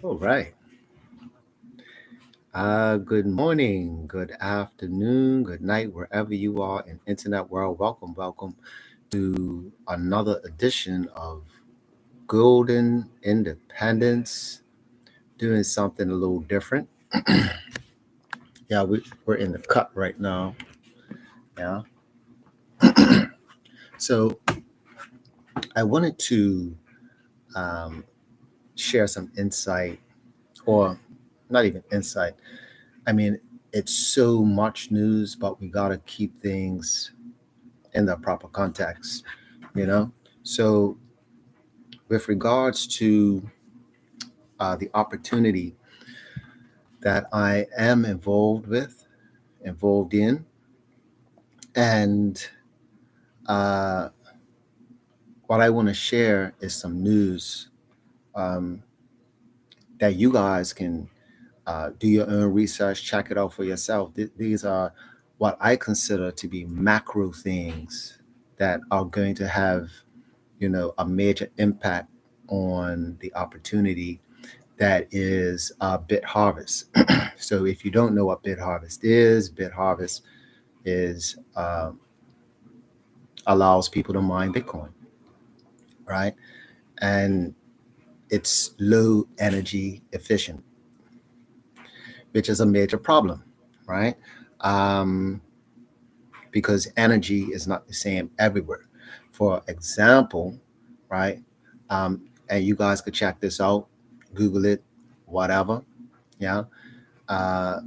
All right. Good morning, good afternoon, good night, wherever you are in internet world. Welcome to another edition of Golden Independence. Doing something a little different. Yeah, we're in the cut right now. Yeah. So I wanted to um, share some insight, or not even insight. I mean, it's so much news, but we gotta keep things in the proper context, you know? So, with regards to the opportunity that I am involved in, and uh, what I want to share is some news um, that you guys can do your own research, check it out for yourself. These are what I consider to be macro things that are going to have, a major impact on the opportunity that is Bitharvest. So if you don't know what Bitharvest is allows people to mine Bitcoin, right? And it's low energy efficient, which is a major problem, right? Um, because energy is not the same everywhere. For example, right? Um, and you guys could check this out, Google it, whatever. Yeah. Uh,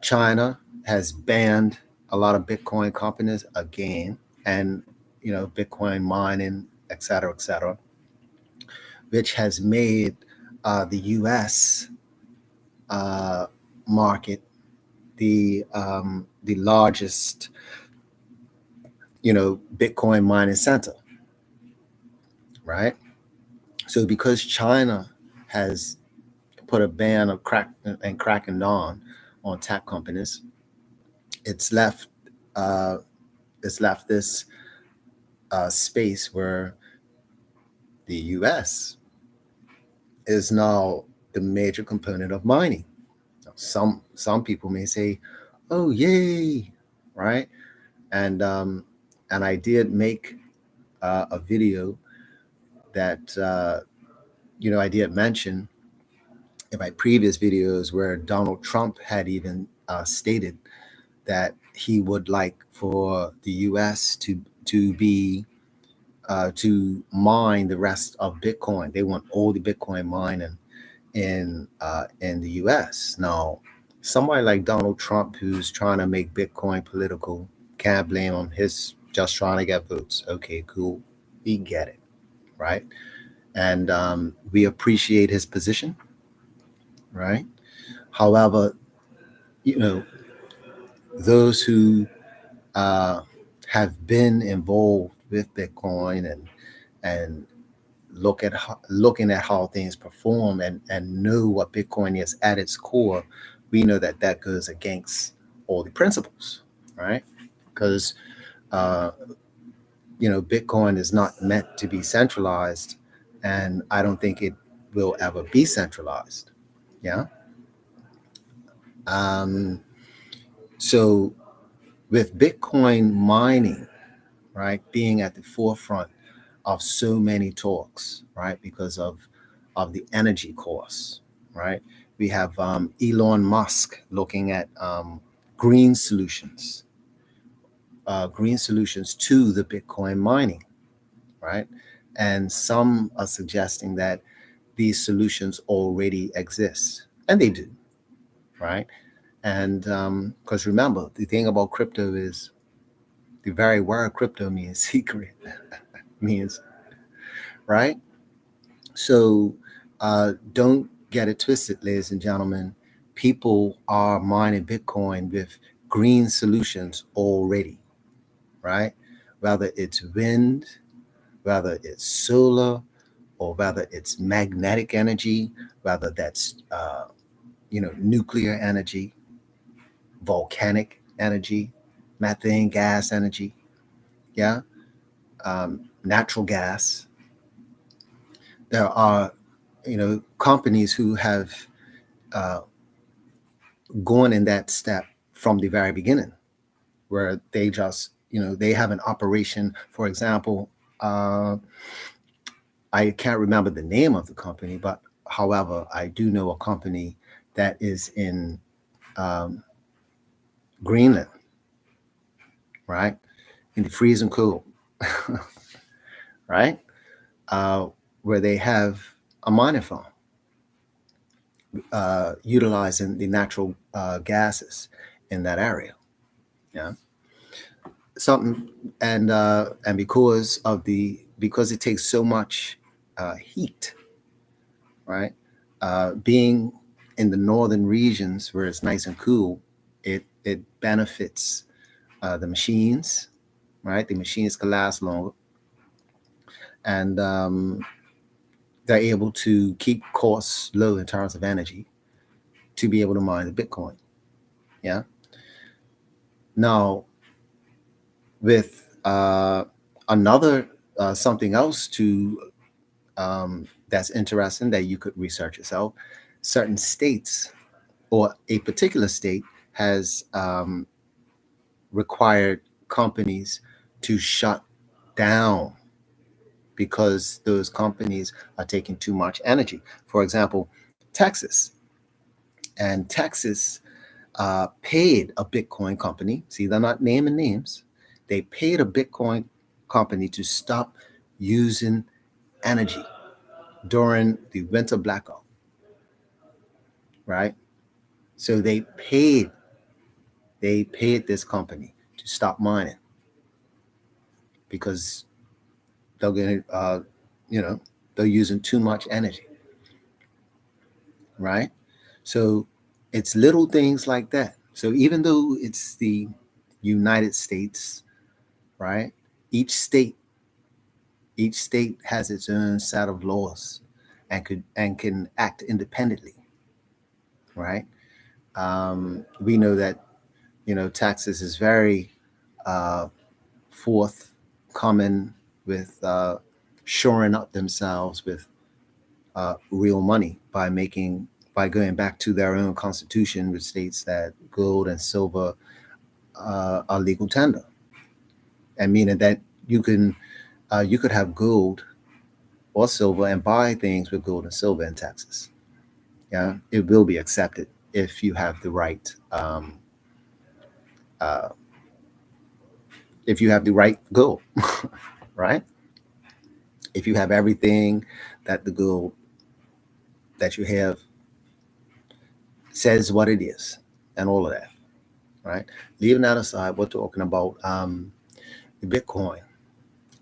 China has banned a lot of Bitcoin companies again, and Bitcoin mining, et cetera, which has made the U.S. Uh, market the largest, Bitcoin mining center, right? So because China has put a ban of cracking down on tech companies, it's left uh, it's left this space where the U.S. is now the major component of mining. Some people may say, "Oh, yay!" Right? And I did make a video that I did mention in my previous videos where Donald Trump had even stated that he would like for the U.S. to mine the rest of Bitcoin. They want all the Bitcoin mining in the U.S. Now, somebody like Donald Trump, who's trying to make Bitcoin political, can't blame him. He's just trying to get votes. Okay, cool, we get it, right? And we appreciate his position, right? However, you know, those who uh, have been involved with Bitcoin and looking at how things perform and know what Bitcoin is at its core, we know that that goes against all the principles, right? Because uh, Bitcoin is not meant to be centralized, and I don't think it will ever be centralized. Yeah. Um, so with Bitcoin mining, right, being at the forefront of so many talks, right, because of the energy costs, right? We have Elon Musk looking at green solutions, green solutions to the Bitcoin mining, right? And some are suggesting that these solutions already exist, and they do, right? And because remember, the thing about crypto is the very word crypto means secret, means, right? So don't get it twisted, ladies and gentlemen. People are mining Bitcoin with green solutions already, right? Whether it's wind, whether it's solar, or whether it's magnetic energy, whether that's nuclear energy, volcanic energy, methane gas energy, yeah, natural gas. There are companies who have uh, gone in that step from the very beginning, where they just, they have an operation. For example, uh, I can't remember the name of the company, but however, I do know a company that is in um, Greenland, right? In the freezing cold, right? Uh, where they have a mining farm utilizing the natural gases in that area. Yeah, something, and because it takes so much heat, right? Being in the northern regions where it's nice and cool, it benefits the machines, right? The machines can last longer, and they're able to keep costs low in terms of energy to be able to mine the Bitcoin. Yeah. Now, with another something else to that's interesting that you could research yourself. Certain states or a particular state has required companies to shut down because those companies are taking too much energy. For example, Texas. And Texas paid a Bitcoin company. See, they're not naming names. They paid a Bitcoin company to stop using energy during the winter blackout, right? So they paid this company to stop mining because they're going to, you know, they're using too much energy, right? So it's little things like that. So even though it's the United States, right? Each state each state has its own set of laws and can act independently, right? We know that Texas is very uh, forthcoming with shoring up themselves with real money by going back to their own constitution, which states that gold and silver are legal tender, and meaning that you can you could have gold or silver and buy things with gold and silver in Texas. Yeah, it will be accepted if you have the right uh, gold, right? If you have everything that the gold that you have says what it is, and all of that, right? Leaving that aside, we're talking about the Bitcoin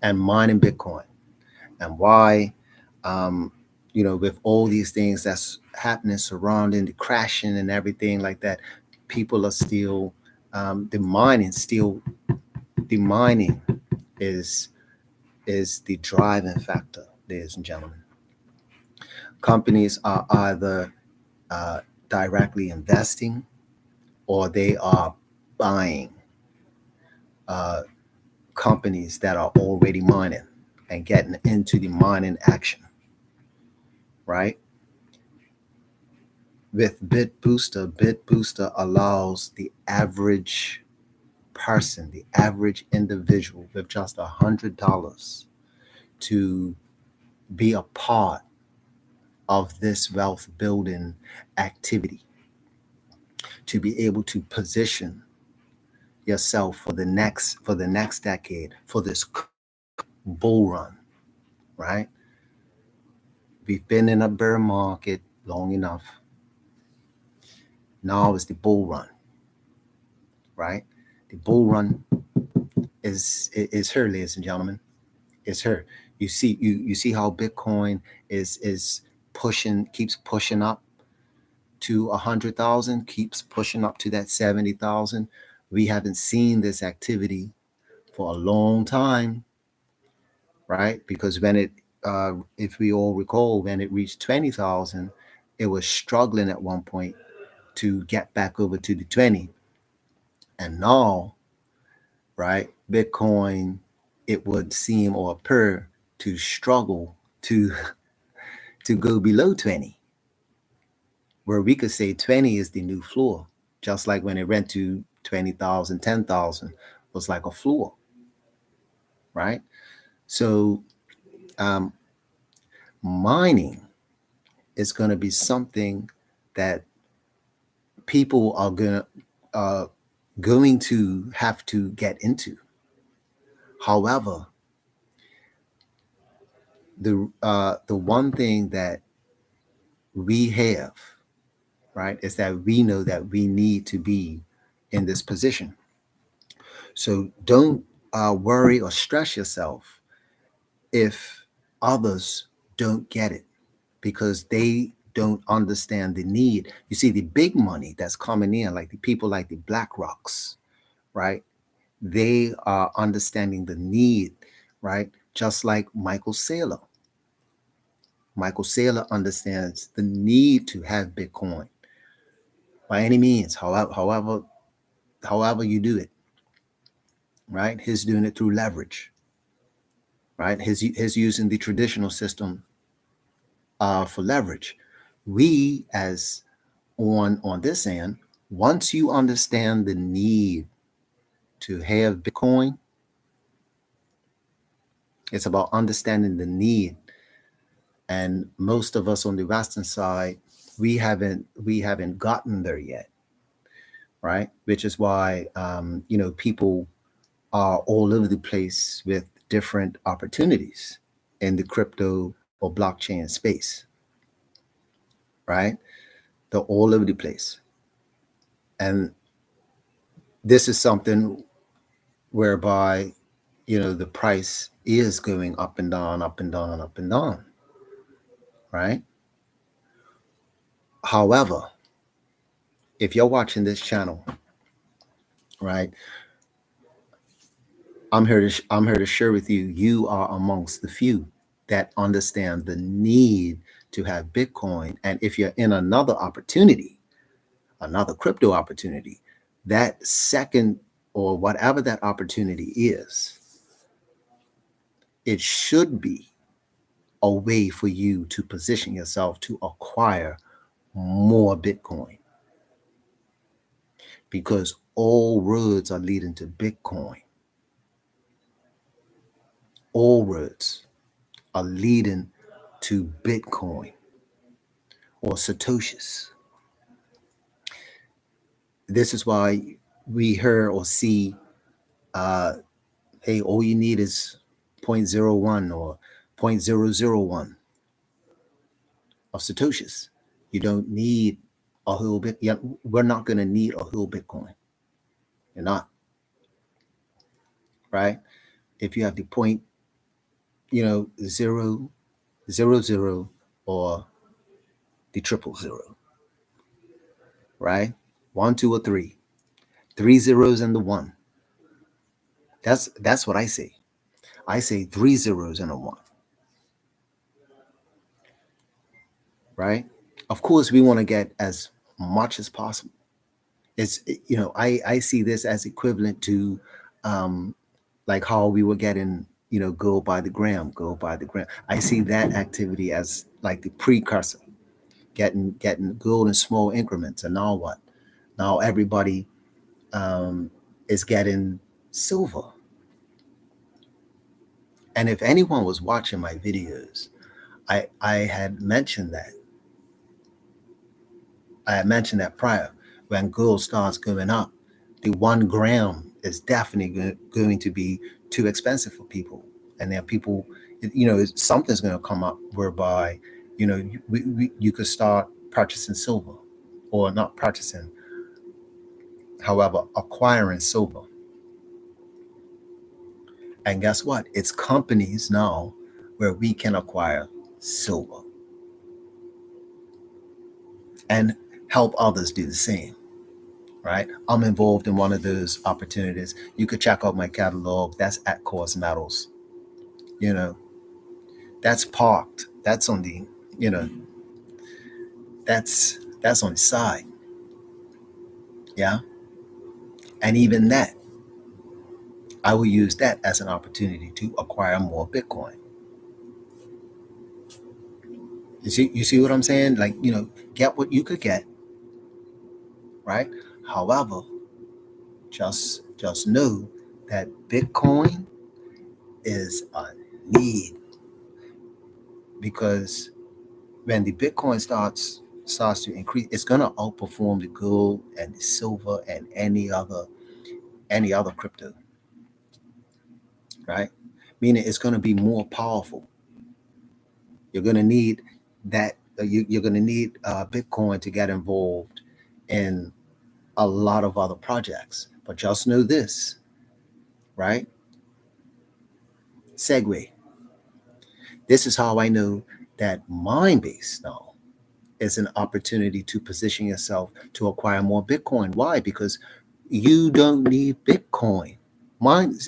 and mining Bitcoin and why, um, with all these things that's happening surrounding the crashing and everything like that, people are still the mining is the driving factor, ladies and gentlemen. Companies are either uh, directly investing or they are buying uh, companies that are already mining and getting into the mining action, right? With BitBooster allows the average person, the average individual with just $100 to be a part of this wealth building activity, to be able to position yourself for the next decade, for this bull run, right? We've been in a bear market long enough. Now is the bull run, right? The bull run is her, ladies and gentlemen. It's her. You see how Bitcoin is keeps pushing up to 100,000, keeps pushing up to that 70,000. We haven't seen this activity for a long time, right? Because if we all recall, when it reached 20,000, it was struggling at one point to get back over to the 20. And now, right, Bitcoin, it would seem or appear to struggle to to go below 20, where we could say 20 is the new floor, just like when it went to 20,000, 10,000 was like a floor, right? So um, mining is going to be something that people are going to have to get into. However, the one thing that we have, right, is that we know that we need to be in this position. So don't worry or stress yourself if others don't get it, because they don't understand the need. You see, the big money that's coming in, like the people like the Black Rocks, right? They are understanding the need, right? Just like Michael Saylor. Michael Saylor understands the need to have Bitcoin by any means, however you do it, right? He's doing it through leverage, right? He's using the traditional system for leverage. We, as on this end, once you understand the need to have Bitcoin, it's about understanding the need. And most of us on the Western side, we haven't gotten there yet, right? Which is why people are all over the place with different opportunities in the crypto or blockchain space, right? They're all over the place. And this is something whereby, the price is going up and down, up and down, up and down, right? However, if you're watching this channel, right, I'm here to share with you, you are amongst the few that understand the need to have Bitcoin. And if you're in another opportunity, another crypto opportunity, that second or whatever that opportunity is, it should be a way for you to position yourself to acquire more Bitcoin, because all roads are leading to Bitcoin. All roads are leading to Bitcoin or Satoshis. This is why we hear or see, uh, hey, all you need is zero point zero 0.01 or 0.001 of Satoshis. You don't need a whole bit. Yeah, we're not going to need a whole Bitcoin. You're not, right? If you have the point, 0.000 or the 0.000, right? One, two, or three zeros and the one. That's what I say. I say three zeros and a one, right? Of course, we want to get as much as possible. It's, I see this as equivalent to, um, like how we were getting, gold by the gram, gold by the gram. I see that activity as like the precursor, getting gold in small increments. And now what? Now everybody is getting silver. And if anyone was watching my videos, I had mentioned that. I had mentioned that prior. When gold starts going up, the 1 gram is definitely going to be too expensive for people. And then people, something's going to come up whereby, you could start purchasing silver, or not purchasing, however, acquiring silver. And guess what? It's companies now where we can acquire silver and help others do the same, right? I'm involved in one of those opportunities. You could check out my catalog. That's at Course Metals. You know, that's parked. That's on the, you know, that's on the side. Yeah. And even that, I will use that as an opportunity to acquire more Bitcoin. You see what I'm saying? Like, get what you could get, right? However, just know that Bitcoin is a need, because when the Bitcoin starts to increase, it's gonna outperform the gold and the silver and any other crypto, right? Meaning it's gonna be more powerful. You're gonna need that. You're gonna need Bitcoin to get involved in a lot of other projects. But just know this, right? Segue. This is how I know that Mindbase now is an opportunity to position yourself to acquire more Bitcoin. Why? Because you don't need Bitcoin.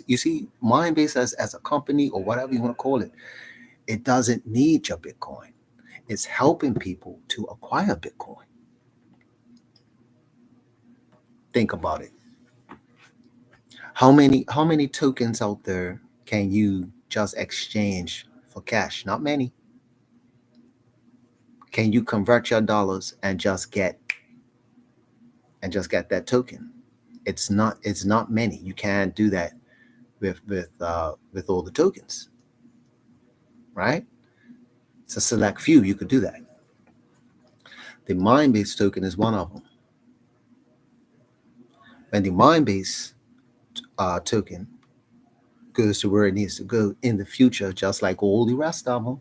You see, Mindbase as a company or whatever you want to call it, it doesn't need your Bitcoin. It's helping people to acquire Bitcoin. Think about it. How many tokens out there can you just exchange for cash? Not many. Can you convert your dollars and just get that token? It's not many. You can't do that with all the tokens, right? It's a select few you could do that. The Mindbase token is one of them. When the Mindbase token goes to where it needs to go in the future, just like all the rest of them,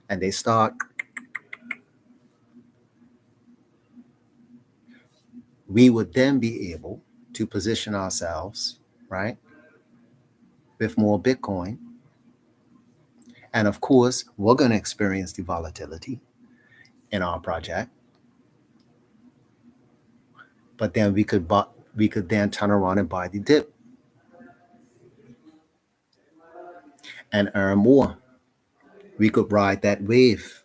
and they start, we would then be able to position ourselves, right, with more Bitcoin. And of course, we're going to experience the volatility in our project, but then we could then turn around and buy the dip and earn more. We could ride that wave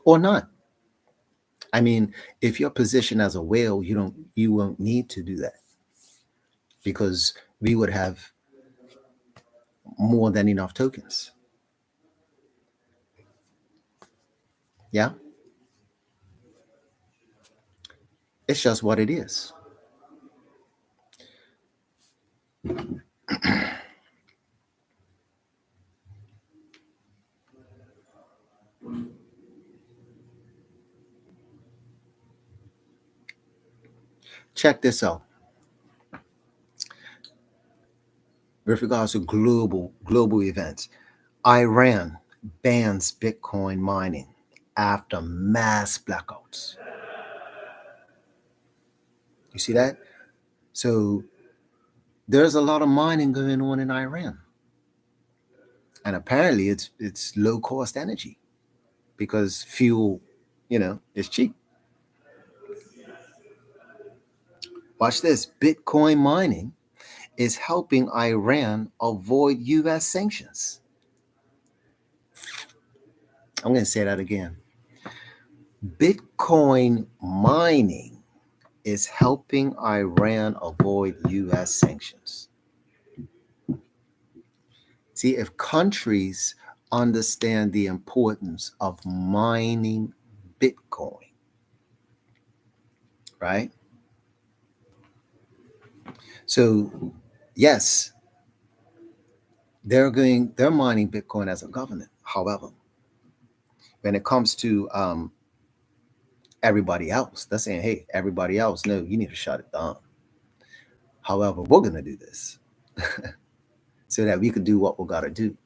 or not. I mean, if you're positioned as a whale, you won't need to do that, because we would have more than enough tokens. Yeah, it's just what it is. Check this out. With regards to global events, Iran bans Bitcoin mining after mass blackouts. You see that? So there's a lot of mining going on in Iran, and apparently it's low cost energy because fuel, is cheap. Watch this. Bitcoin mining is helping Iran avoid US sanctions. I'm going to say that again. Bitcoin mining is helping Iran avoid US sanctions. See, if countries understand the importance of mining Bitcoin, right? So, yes, they're mining Bitcoin as a government. However, when it comes to everybody else, they're saying, hey, everybody else, no, you need to shut it down. However, we're going to do this so that we could do what we got to do.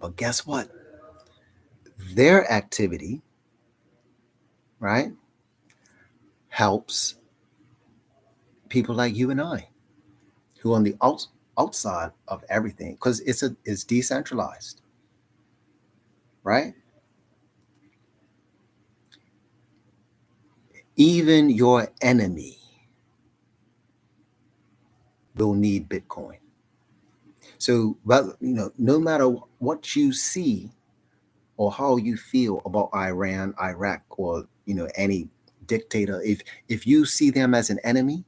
But guess what? Their activity, right, helps people like you and I who are on the outside of everything, because it's decentralized, right? Even your enemy will need Bitcoin. So, well, no matter what you see or how you feel about Iran, Iraq, or any dictator, if you see them as an enemy,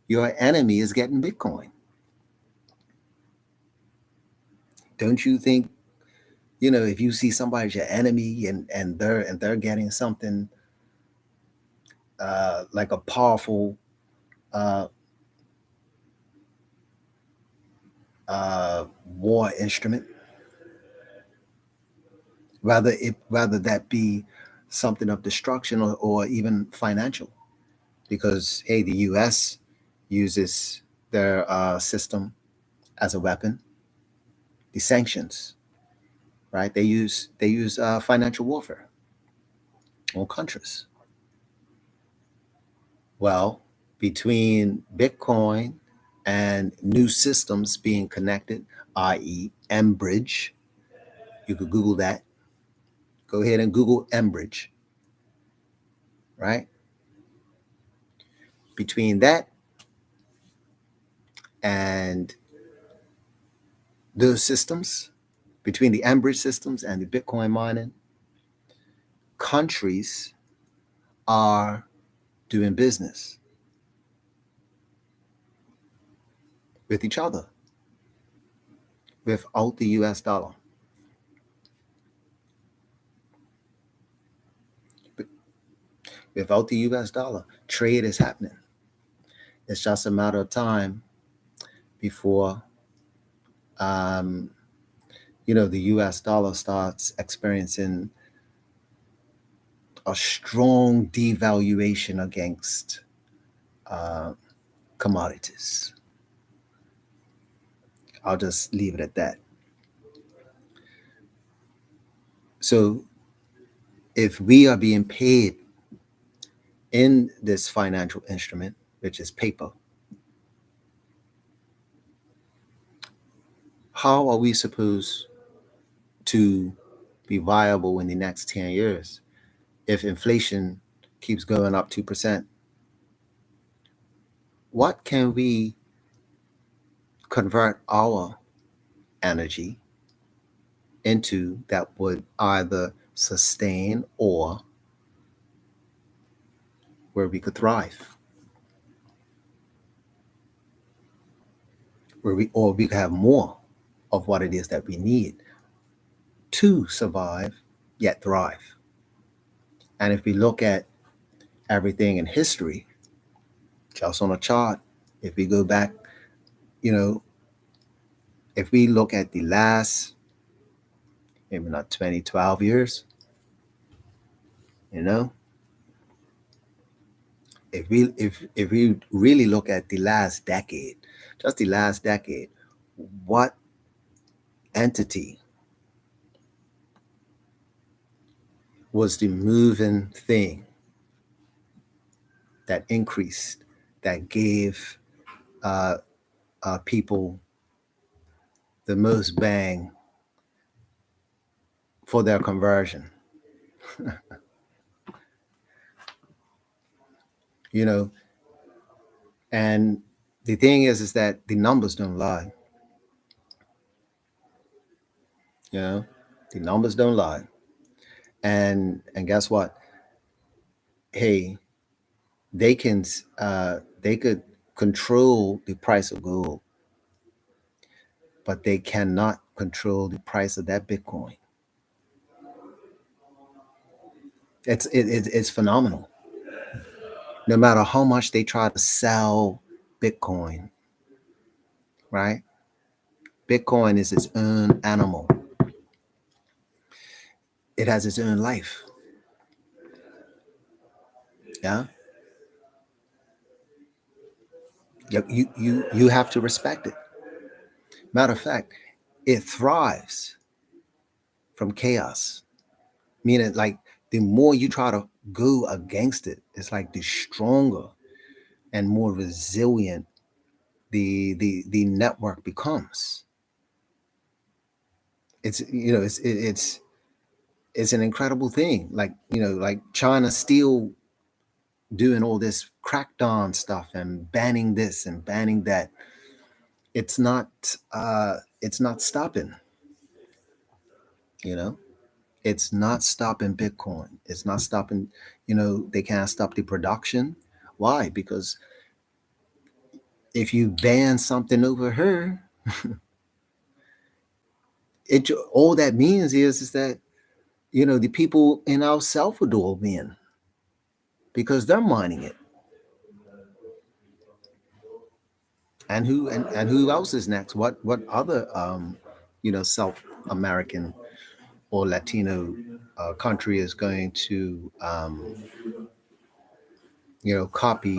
your enemy is getting Bitcoin. Don't you think, if you see somebody's your enemy, and they're getting something like a powerful uh, war instrument, rather that be something of destruction, or even financial, because hey, the U.S. uses their system as a weapon. The sanctions, right? They use financial warfare on countries. Well, between Bitcoin and new systems being connected, i.e., Mbridge, you could Google that. Go ahead and Google Mbridge, right? Between that and those systems, between the Mbridge systems and the Bitcoin mining, countries are doing business with each other without the US dollar. Without the US dollar, trade is happening. It's just a matter of time before um, the US dollar starts experiencing a strong devaluation against uh, commodities. I'll just leave it at that. So if we are being paid in this financial instrument, which is paper, how are we supposed to be viable in the next 10 years if inflation keeps going up 2%? What can we convert our energy into that would either sustain or where we could thrive, or we could have more of what it is that we need to survive yet thrive? And if we look at everything in history, just on a chart, if we go back, you know, if we look at the last, maybe not 20, 12 years, you know, if we really look at the last decade, just the last decade, what entity was the moving thing that increased, that gave uh, people the most bang for their conversion? you know and the thing is that the numbers don't lie. you know the numbers don't lie. And guess what? Hey, they could control the price of gold, but they cannot control the price of that Bitcoin. It's phenomenal. No matter how much they try to sell Bitcoin, right? Bitcoin is its own animal. It has its own life. Yeah. You have to respect it. Matter of fact, it thrives from chaos. Meaning, like, the more you try to go against it, it's like the stronger and more resilient the network becomes. It's an incredible thing. Like China still doing all this crackdown stuff and banning this and banning that. It's not stopping. You know, it's not stopping Bitcoin. It's not stopping. They can't stop the production. Why? Because if you ban something over here, it all that means is that the people in El Salvador win because they're mining it. And who else is next? What other South American or Latino country is going to copy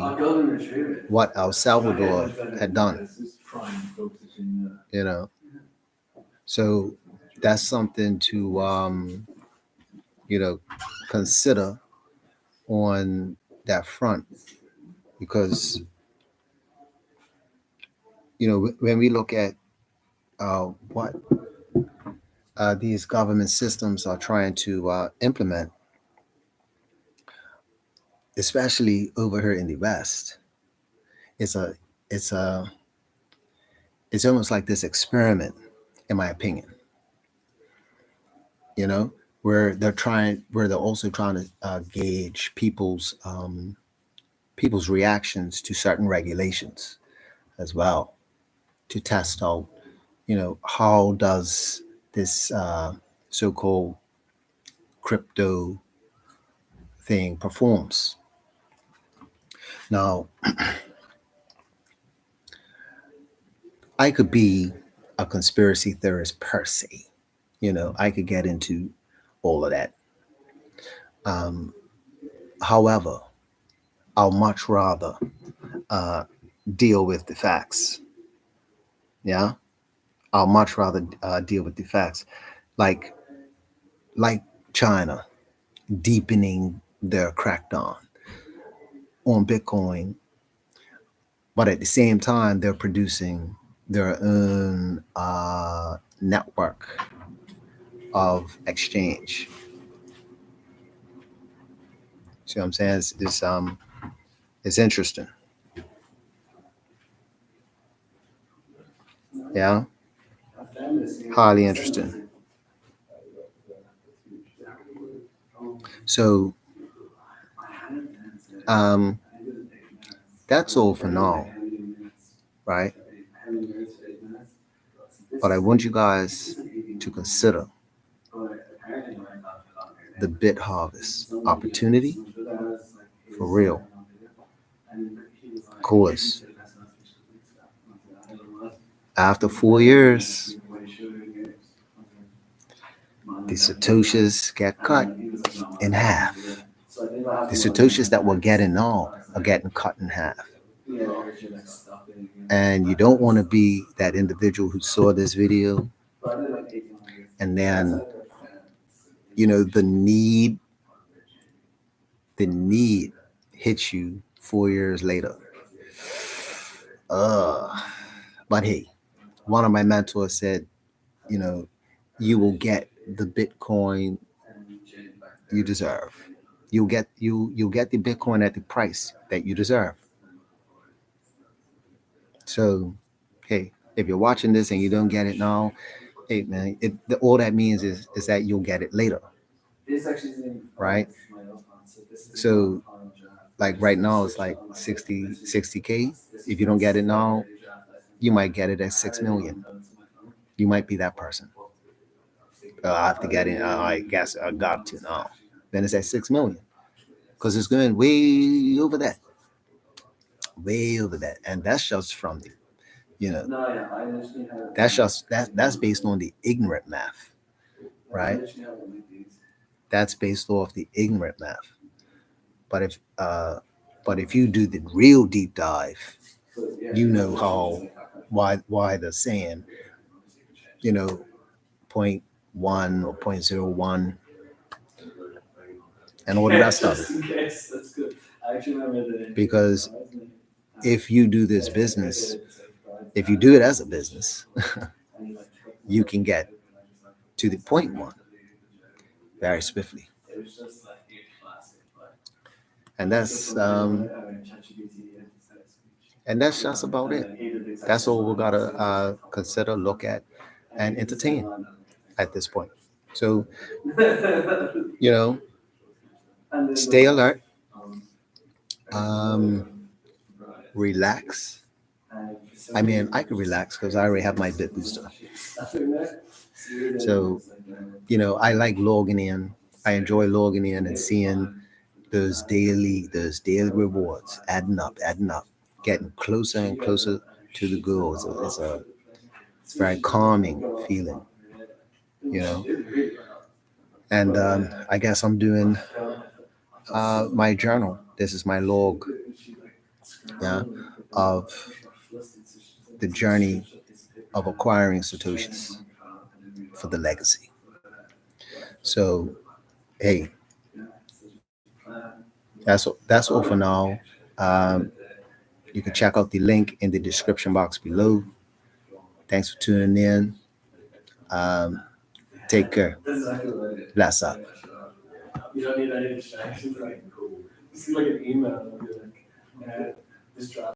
what El Salvador had done? You know, so that's something to consider on that front because when we look at what these government systems are trying to implement, especially over here in the West, it's a it's a it's almost like this experiment, in my opinion. You know, where they're also trying to gauge people's reactions to certain regulations as well, to test out, how does this so-called crypto thing performs. Now, I could be a conspiracy theorist per se. I could get into all of that. Um, However, I'll much rather uh, deal with the facts. Yeah, I'll much rather deal with the facts, like like China deepening their crackdown on Bitcoin, but at the same time they're producing their own network of exchange. See what I'm saying? It's interesting. Yeah, highly interesting. So um, that's all for now, right? But I want you guys to consider the bit harvest opportunity for real. Of course, after 4 years, the Satoshis get cut in half. The Satoshis that were getting all are getting cut in half. And you don't want to be that individual who saw this video and then, the need hits you 4 years later. Uh, but hey, one of my mentors said, you know, you will get the Bitcoin you deserve. You'll get the Bitcoin at the price that you deserve. So, hey, if you're watching this and you don't get it now, hey man, all that means is that you'll get it later, right? So, like right now, it's like 60K. If you don't get it now, you might get it at 6 million. You might be that person. I have to get in. I guess I got to now. Then it's at 6 million because it's going way over that, and that's just from the, you know, that's based on the ignorant math, right? That's based off the ignorant math. But if you do the real deep dive, you know why they're saying, you know, point one or 0.01 and all the rest of it. Because if you do this business, if you do it as a business, you can get to the point one very swiftly. And that's just about it. That's all we gotta consider, look at, and entertain at this point. So, you know, stay alert, um, relax. I mean, I can relax because I already have my BitBooster. So, I like logging in. I enjoy logging in and seeing those daily rewards adding up, getting closer and closer to the goal. It's a very calming feeling, you know. And I guess I'm doing my journal. This is my log, yeah, of the journey of acquiring satoshis for the legacy. So, hey, that's all for now. Um, you can check out the link in the description box below. Thanks for tuning in. Um, Take care. Bless up. You don't need any distractions. Like, cool. This is like an email. I'll be like, just drop